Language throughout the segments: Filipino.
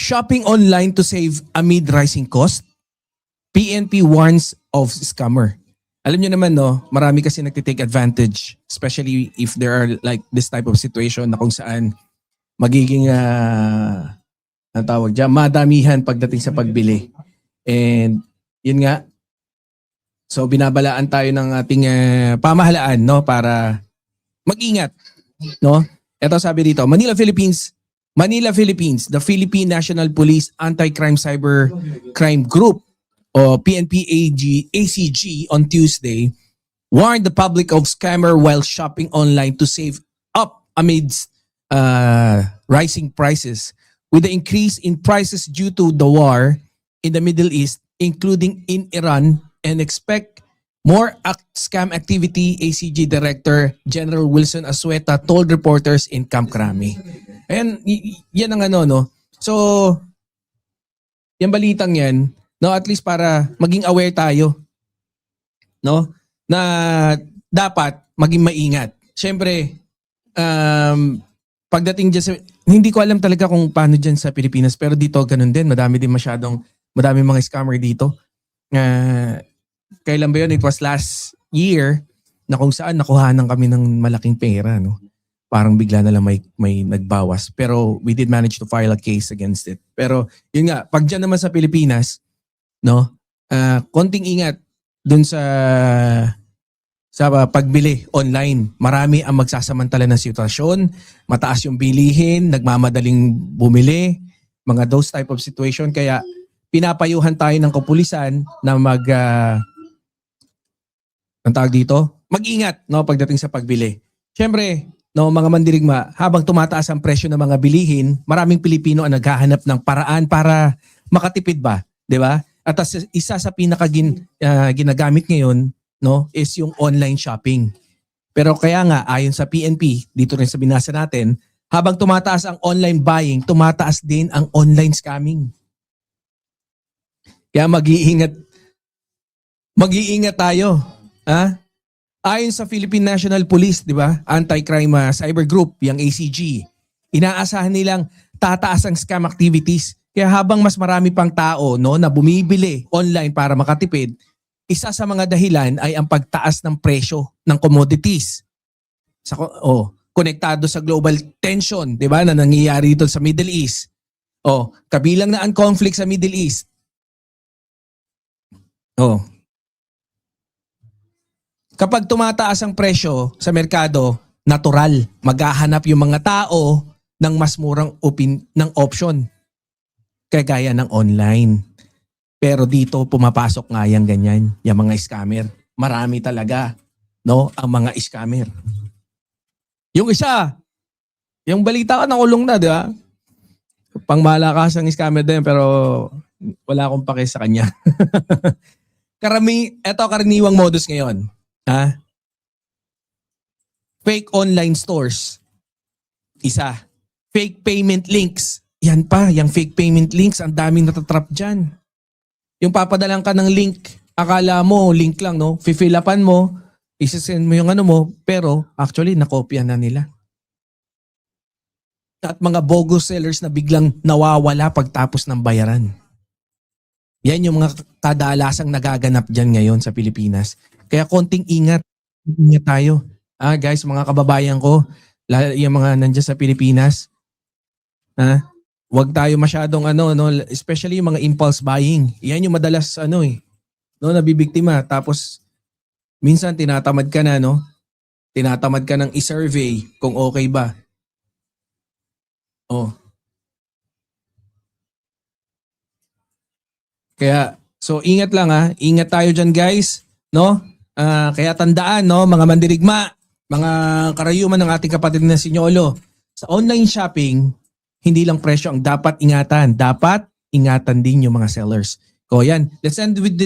Shopping online to save amid rising cost. PNP warns of scammer. Alam nyo naman no, marami kasi nagtitake advantage, especially if there are like this type of situation na kung saan magiging ang tawag dyan, madamihan pagdating sa pagbili. And yun nga, so binabalaan tayo ng ating pamahalaan no para mag-ingat, no? Ito sabi dito, Manila, Philippines, the Philippine National Police Anti-Crime Cyber Crime Group o PNP-ACG on Tuesday warned the public of scammer while shopping online to save up amidst rising prices. With the increase in prices due to the war in the Middle East, including in Iran, and expect more scam activity, ACG Director General Wilson Asueta told reporters in Camp Crame. Ayan, yan ang ano, no? So, yung balitang yan, no, at least para maging aware tayo, no, na dapat maging maingat. Siyempre, pagdating dyan sa, hindi ko alam talaga kung paano dyan sa Pilipinas, pero dito ganun din, madami mga scammer dito. Kailan ba yun? It was last year na kung saan nakuhanan kami ng malaking pera, no? Parang bigla na lang may nagbawas. Pero we did manage to file a case against it. Pero yun nga, pag dyan naman sa Pilipinas, no, konting ingat dun sa pagbili online. Marami ang magsasamantala ng sitwasyon, mataas yung bilihin, nagmamadaling bumili, mga those type of situation. Kaya pinapayuhan tayo ng kapulisan na ang tawag dito, mag-ingat no, pagdating sa pagbili. Siyempre, no, mga mandirigma, habang tumataas ang presyo ng mga bilihin, maraming Pilipino ang naghahanap ng paraan para makatipid ba, 'di ba? At isa sa ginagamit ngayon, no, is yung online shopping. Pero kaya nga ayon sa PNP, dito rin sa binasa natin, habang tumataas ang online buying, tumataas din ang online scamming. Kaya mag-iingat tayo. Ha? Ayon sa Philippine National Police, di ba? Anti-Crime Cyber Group, yung ACG. Inaasahan nilang tataas ang scam activities. Kaya habang mas marami pang tao no, na bumibili online para makatipid, isa sa mga dahilan ay ang pagtaas ng presyo ng commodities. Konektado sa global tension, di ba, na nangyayari dito sa Middle East. Kabilang na ang conflict sa Middle East. Kapag tumataas ang presyo sa merkado, natural, maghahanap yung mga tao ng mas murang ng option. Kagaya ng online. Pero dito pumapasok nga yung ganyan, yung mga scammer. Marami talaga, no, ang mga scammer. Yung isa, yung balita ka nakulong na, di ba? Pangmalakas ang scammer din, pero wala akong pake sa kanya. Karaniwang modus ngayon. Fake online stores. Isa. Fake payment links. Yan pa, yung fake payment links, ang daming natatrap dyan. Yung papadalang ka ng link, akala mo, link lang, no? Fill upan mo, isasend mo yung ano mo, pero actually, nakopya na nila. At mga bogus sellers na biglang nawawala pagtapos ng bayaran. Yan yung mga kadalasang nagaganap dyan ngayon sa Pilipinas. Kaya konting ingat. Ingat tayo. Guys, mga kababayan ko, yung mga nandiyan sa Pilipinas, wag tayo masyadong especially yung mga impulse buying. Yan yung madalas nabibiktima. Tapos minsan tinatamad ka na, no? Tinatamad ka ng i-survey kung okay ba. Kaya so ingat lang Ingat tayo diyan, guys, no? Kaya tandaan, no, mga mandirigma, mga karayuman ng ating kapatid na Sinyolo, sa online shopping, hindi lang presyo ang dapat ingatan. Dapat ingatan din yung mga sellers. So yan, let's end with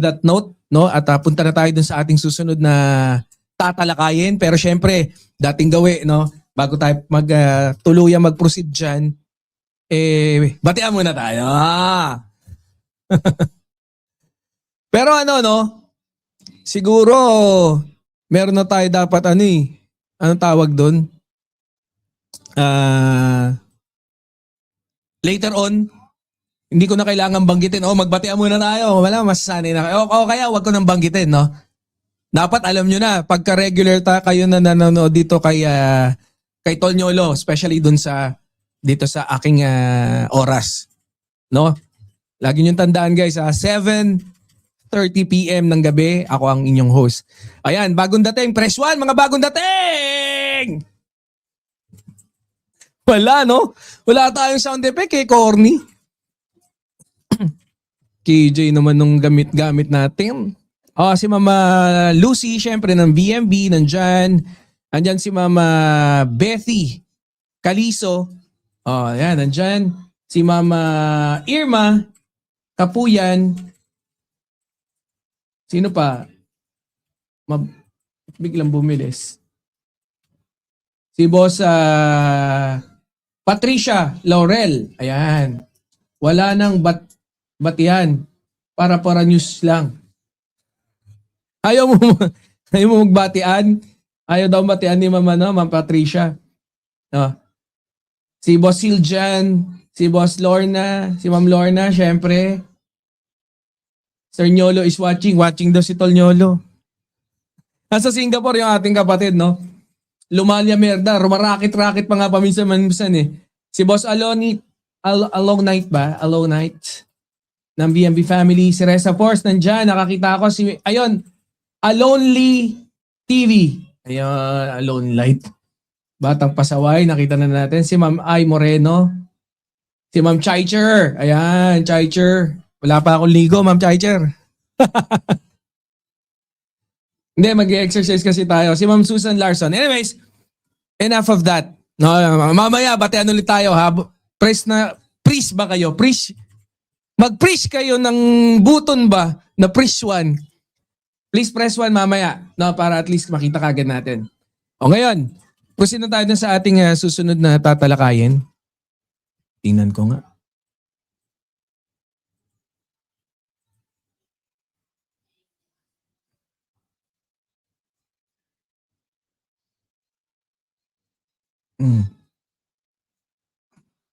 that note, no? At punta na tayo dun sa ating susunod na tatalakayin. Pero syempre, dating gawi, no? Bago tayo tuluyang mag-proceed dyan, batian muna tayo. Pero no? Siguro, meron na tayo dapat anong tawag doon? later on, hindi ko na kailangan banggitin. Magbatian muna tayo. Wala, masasanay na kayo. O kaya wag ko nang banggitin, no? Dapat alam nyo na, pagka regular kayo na nanonood dito kay Tol Nyolo, especially dun dito sa aking oras. No? Lagi nyo tandaan guys, 7:30 PM ng gabi, ako ang inyong host. Ayan, bagong dating, press 1, mga bagong dating! Wala, no? Wala tayong sound effect, corny. KJ naman nung gamit-gamit natin. Si Mama Lucy, syempre ng BMB, nandyan. Nandyan si Mama Bethy Caliso. Yan, nandyan. Si Mama Irma Kapuyan. Sino pa? Biglang bumilis. Si Boss Patricia Laurel. Ayan. Wala nang batian. Para news lang. Ayaw mo magbatian? Ayaw daw batian ni Ma'am Patricia. No. Si Boss Siljan, si Boss Lorna, si Ma'am Lorna, syempre. Sir Nyolo is watching. Watching daw si Tol Nyolo. Nasa Singapore yung ating kapatid, no? Lumalia merda. Rumarakit-rakit pa nga paminsan-minsan eh. Si Boss Along Night ba? Along Night ng BMB family. Si Reza Force nandyan. Nakakita ko ayun. Alonely TV. Ayun, Alone Light. Batang pasaway. Nakita na natin. Si Ma'am Ay Moreno. Si Ma'am Chaicher. Ayan, Chaicher. Wala pa akong ligo, Ma'am Chaicher. Hindi, mag-exercise kasi tayo. Si Ma'am Susan Larson. Anyways, enough of that. No, mamaya, batean ulit tayo ha. Preach ba kayo? Preach. Mag-preach kayo ng buton ba na preach 1. Please press 1 mamaya, no, para at least makita kagad natin. Ngayon, proceed na tayo sa ating susunod na tatalakayin. Tingnan ko nga.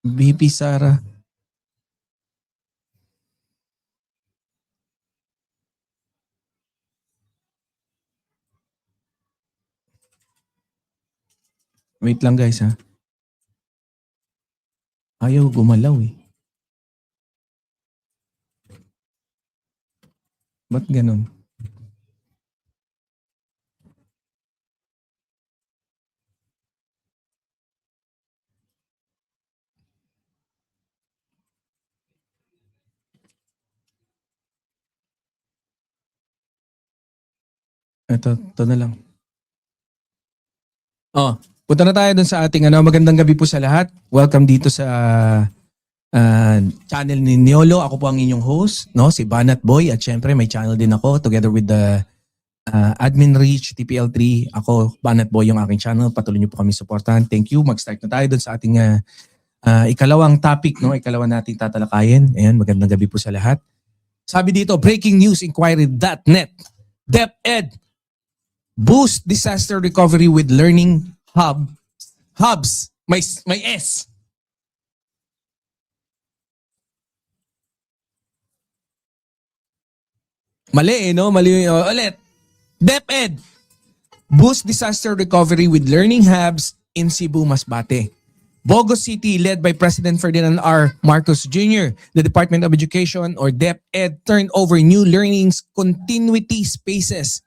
BP Sara. Wait lang guys ha. Ayaw gumalaw eh. Ba't ganun? Ito na lang. Punta na tayo dun sa ating magandang gabi po sa lahat. Welcome dito sa channel ni Nyolo. Ako po ang inyong host, no? Si Banat Boy. At syempre may channel din ako together with the Admin Reach, TPL3. Ako, Banat Boy yung aking channel. Patuloy niyo po kami supportahan. Thank you. Mag-start na tayo dun sa ating ikalawang topic, no? Ikalawang nating tatalakayin. Ayan, magandang gabi po sa lahat. Sabi dito, breaking news, inquiry.net. DepEd boost disaster recovery with learning hubs. May S. Mali no? Mali ulit. DepEd boost disaster recovery with learning hubs in Cebu, Masbate. Bogo City, led by President Ferdinand R. Marcos Jr., the Department of Education or DepEd turned over new learnings continuity spaces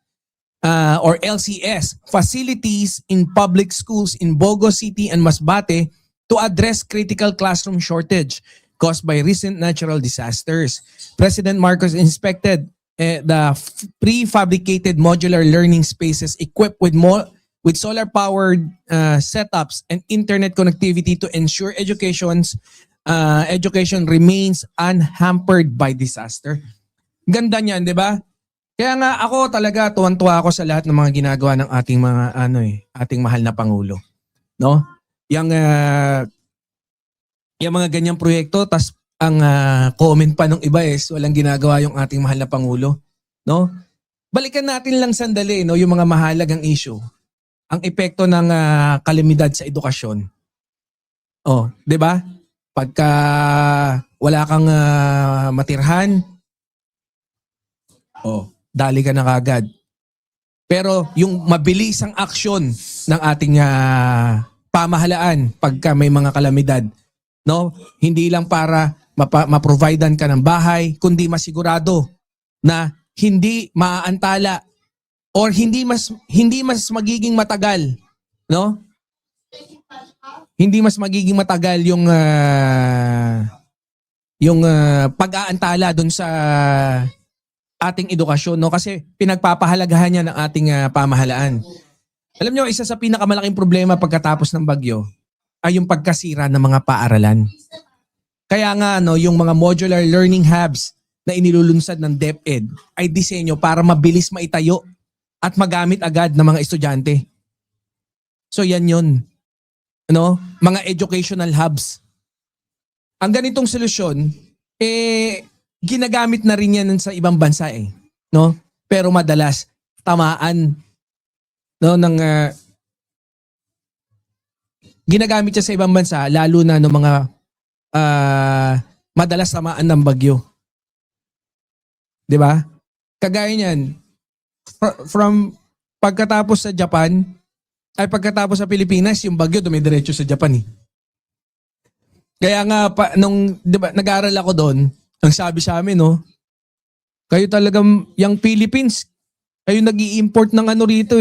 or LCS facilities in public schools in Bogo City and Masbate to address critical classroom shortage caused by recent natural disasters. President Marcos inspected the prefabricated modular learning spaces equipped with solar-powered setups and internet connectivity to ensure education remains unhampered by disaster. Ganda niyan, di ba? Kaya nga ako talaga tuwan-tuwa ako sa lahat ng mga ginagawa ng ating mga ating mahal na pangulo, no? Yung mga ganyang proyekto tas ang comment pa ng iba is walang ginagawa yung ating mahal na pangulo, no? Balikan natin lang sandali, no, yung mga mahalagang issue. Ang epekto ng kalamidad sa edukasyon. 'Di ba? Pagka wala kang matirhan, dali ka na kagad. Pero yung mabilisang aksyon ng ating pamahalaan pagka may mga kalamidad, no? Hindi lang para ma-providean ka ng bahay, kundi masigurado na hindi maaantala or hindi mas magiging matagal, no? Hindi mas magiging matagal yung pag-aantala doon sa ating edukasyon, no? Kasi pinagpapahalagahan niya ng ating pamahalaan. Alam niyo, isa sa pinakamalaking problema pagkatapos ng bagyo ay yung pagkasira ng mga paaralan. Kaya nga yung mga modular learning hubs na inilulunsad ng DepEd ay disenyo para mabilis maitayo at magamit agad ng mga estudyante. So yan yun. Mga educational hubs. Ang ganitong solusyon, ginagamit na rin yan sa ibang bansa no? Pero madalas tamaan ng ginagamit siya sa ibang bansa lalo na ng mga madalas tamaan ng bagyo. 'Di ba? Kagaya niyan from pagkatapos sa Japan ay pagkatapos sa Pilipinas yung bagyo dumidiretso sa Japan . Kaya nga nung 'di ba nag-aaral ako doon, ang sabi sa amin, kayo talagang, yung Philippines, kayo nag-i-import ng rito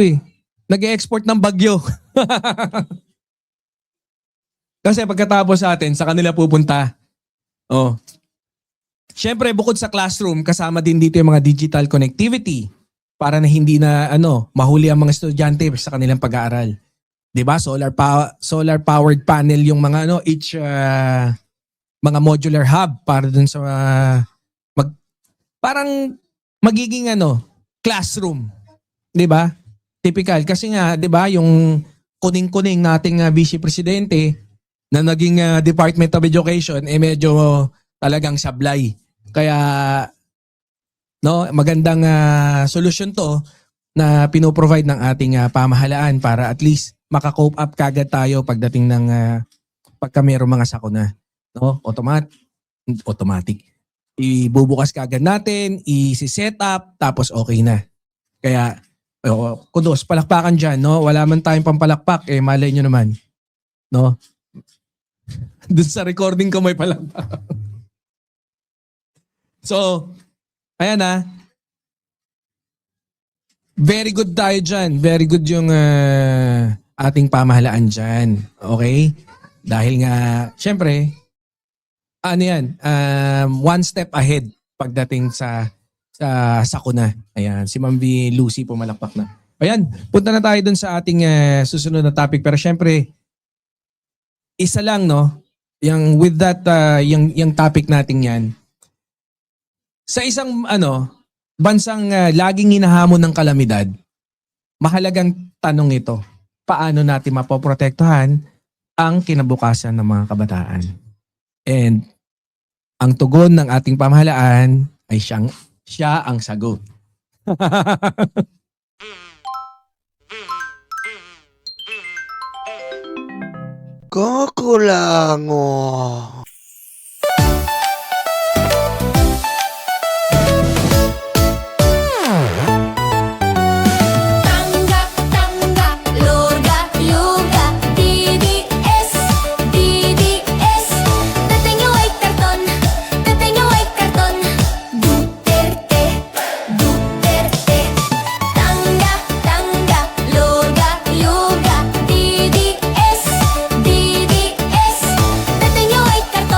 Nag-i-export ng bagyo. Kasi pagkatapos sa atin, sa kanila pupunta. Siyempre, bukod sa classroom, kasama din dito yung mga digital connectivity para na hindi na mahuli ang mga estudyante sa kanilang pag-aaral. 'Di ba? Solar powered panel yung mga each mga modular hub para dun sa parang magiging classroom, 'di ba? Typical kasi nga 'di ba yung kuning-kuning nating vice presidente na naging Department of Education medyo talagang sablay. Kaya magandang solusyon to na pinoprovide ng ating pamahalaan para at least maka-cope up kagad tayo pagdating ng pagka mayroong mga sakuna. Automatic. Ibubukas kagad natin, i-set up, tapos okay na. Kaya, kudos, palakpakan dyan, Wala man tayong pampalakpak, malay nyo naman. Doon sa recording ko may palakpak. So, ayan very good tayo dyan. Very good yung ating pamahalaan dyan. Okay? Dahil nga, syempre, one step ahead pagdating sa sakuna. Ayan, si Ma'am B. Lucy pumalakpak na. Ayan, punta na tayo dun sa ating susunod na topic. Pero syempre, isa lang, yung with that, yung topic natin yan. Sa isang, bansang laging hinahamon ng kalamidad, mahalagang tanong ito, paano natin mapoprotektahan ang kinabukasan ng mga kabataan? And ang tugon ng ating pamahalaan ay siya ang sagot. Kakulango. Tanggap, luga, yuga, DDS, DDS. Dating yung white karton, dating yung white karton. Duterte, Duterte. Tanggap, luga, yuga, DDS, DDS. Dating yung white karton.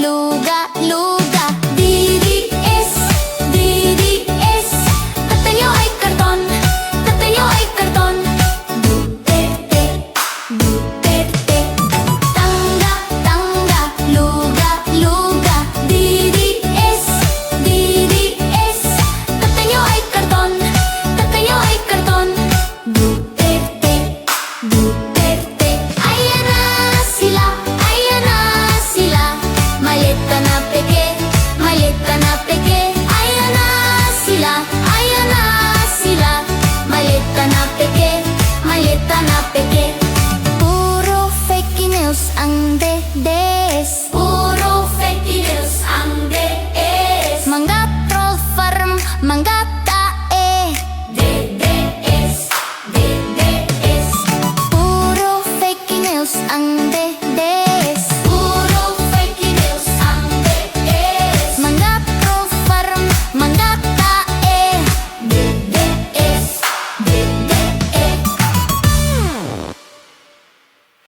luga, luga. DDS, DDS. Tatay niyo ay karton, tatay niyo ay karton. Duterte, Duterte. Tangga, tangga, luga, luga. DDS, DDS. Tatay niyo ay karton, tatay niyo ay karton. Duterte, Duterte. Ayan na sila, ayan na sila. Maleta na peke, maleta na peke. Ayan na sila, ayan na sila. Maleta na peke, maleta na peke. Puro fake news ang dede.